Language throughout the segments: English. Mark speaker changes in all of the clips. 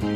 Speaker 1: It's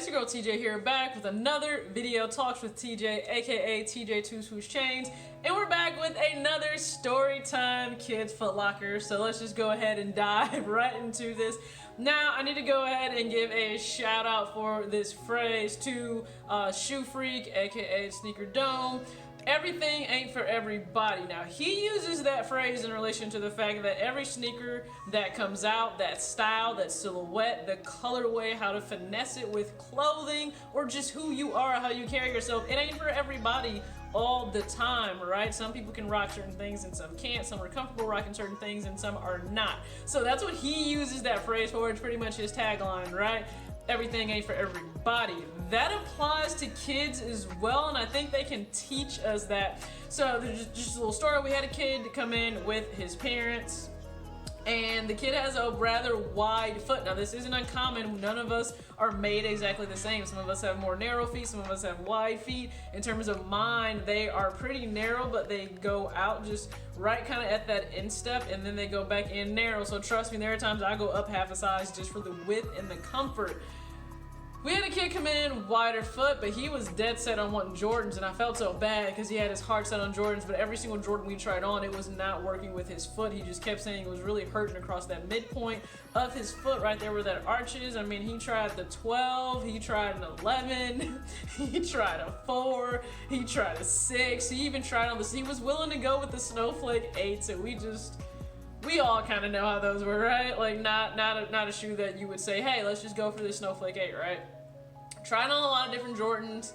Speaker 1: your girl TJ here, back with another video talks with TJ, aka TJ Two Swoosh Chains, and we're back with another story time kids Footlocker. So let's just go ahead and dive right into this. Now I need to go ahead and give a shout out for this phrase to ShoeFreak, aka Sneaker Dome. Everything ain't for everybody. Now he uses that phrase in relation to the fact that every sneaker that comes out, that style, that silhouette, the colorway, how to finesse it with clothing, or just who you are, how you carry yourself, it ain't for everybody all the time, right? Some people can rock certain things and some can't. Some are comfortable rocking certain things and some are not. So that's what he uses that phrase for. It's pretty much his tagline, right? Everything ain't for everybody. That applies to kids as well, and I think they can teach us that. So there's just a little story. We had a kid come in with his parents, and the kid has a rather wide foot. Now this isn't uncommon. None of us are made exactly the same. Some of us have more narrow feet, some of us have wide feet. In terms of mine, they are pretty narrow, but they go out just right kind of at that instep, and then they go back in narrow. So trust me, there are times I go up half a size just for the width and the comfort. We had a kid come in wider foot, but he was dead set on wanting Jordans, and I felt so bad because he had his heart set on Jordans, but every single Jordan we tried on, it was not working with his foot. He just kept saying it was really hurting across that midpoint of his foot right there where that arch is. I mean, he tried the 12, he tried an 11, he tried a 4, he tried a 6, he even tried on he was willing to go with the Snowflake 8, so we all kind of know how those were, right? Like not a shoe that you would say, hey, let's just go for the Snowflake 8, right? Tried on a lot of different Jordans.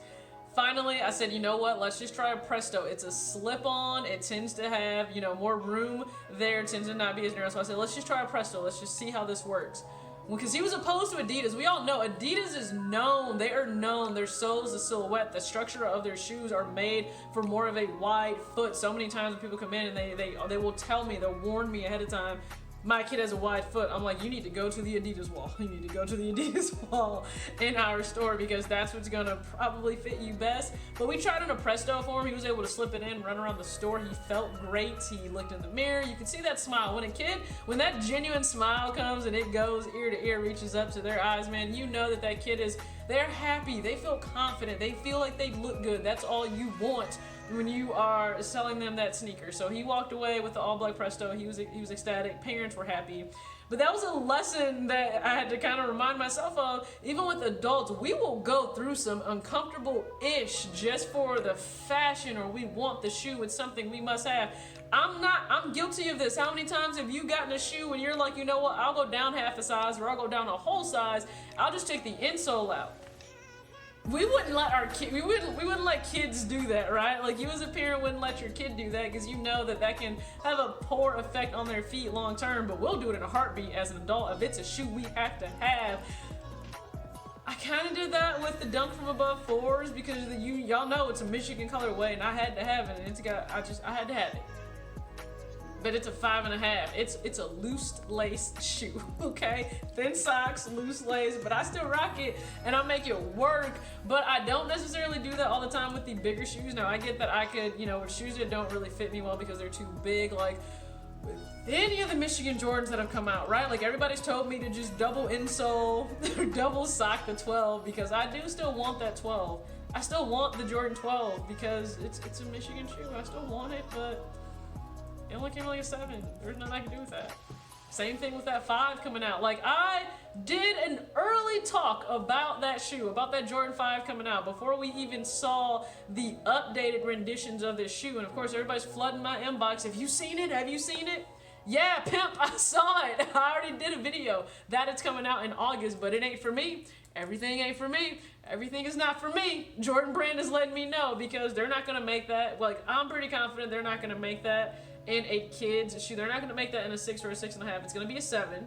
Speaker 1: Finally, I said, you know what? Let's just try a Presto. It's a slip-on. It tends to have, you know, more room there. It tends to not be as narrow. So I said, let's just try a Presto. Let's just see how this works. Because he was opposed to Adidas. We all know Adidas is known. They are known. Their soles, the silhouette, the structure of their shoes are made for more of a wide foot. So many times when people come in and they will tell me, they'll warn me ahead of time, my kid has a wide foot. I'm like, you need to go to the Adidas wall. You need to go to the Adidas wall in our store because that's what's gonna probably fit you best. But we tried on a Presto for him. He was able to slip it in, run around the store. He felt great. He looked in the mirror. You can see that smile. When that genuine smile comes and it goes ear to ear, reaches up to their eyes, man, you know that kid they're happy. They feel confident. They feel like they look good. That's all you want when you are selling them that sneaker. So he walked away with the all black Presto. He was ecstatic. Parents were happy. But that was a lesson that I had to kind of remind myself of. Even with adults, we will go through some uncomfortable-ish just for the fashion, or we want the shoe. It's something we must have. I'm guilty of this. How many times have you gotten a shoe and you're like, you know what, I'll go down half a size or I'll go down a whole size. I'll just take the insole out. We wouldn't let kids do that, right? Like, you as a parent wouldn't let your kid do that because you know that can have a poor effect on their feet long term, but we'll do it in a heartbeat as an adult if it's a shoe we have to have. I kind of did that with the Dunk from Above 4s because y'all know it's a Michigan colorway and I had to have it, and I had to have it. But it's a 5.5. It's a loose lace shoe, okay? Thin socks, loose lace, but I still rock it and I make it work. But I don't necessarily do that all the time with the bigger shoes. Now I get that I could, you know, with shoes that don't really fit me well because they're too big, like with any of the Michigan Jordans that have come out, right? Like, everybody's told me to just double insole or double sock the 12 because I do still want that 12. I still want the Jordan 12 because it's a Michigan shoe. I still want it, but it only came like a 7. There's nothing I can do with that. Same thing with that 5 coming out. Like, I did an early talk about that shoe, about that Jordan 5 coming out before we even saw the updated renditions of this shoe. And of course, everybody's flooding my inbox. Have you seen it? Have you seen it? Yeah, pimp, I saw it. I already did a video that it's coming out in August, but it ain't for me. Everything ain't for me. Everything is not for me. Jordan Brand is letting me know because they're not going to make that. Like, I'm pretty confident they're not going to make that in a kid's shoe. They're not going to make that in a 6 or a 6.5. It's going to be a 7.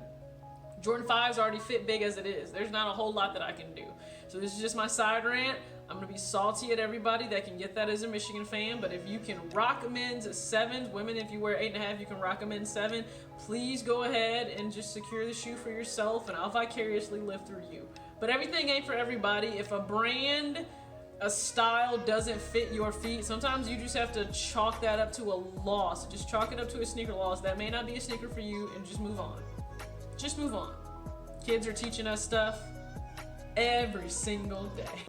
Speaker 1: Jordan 5s already fit big as it is. There's not a whole lot that I can do. So this is just my side rant. I'm going to be salty at everybody that can get that as a Michigan fan, but if you can rock men's 7s, women, if you wear 8.5, you can rock them in 7, please go ahead and just secure the shoe for yourself, and I'll vicariously live through you. But everything ain't for everybody. If a brand a style doesn't fit your feet, sometimes you just have to chalk that up to a loss. Just chalk it up to a sneaker loss. That may not be a sneaker for you, and just move on. Just move on. Kids are teaching us stuff every single day.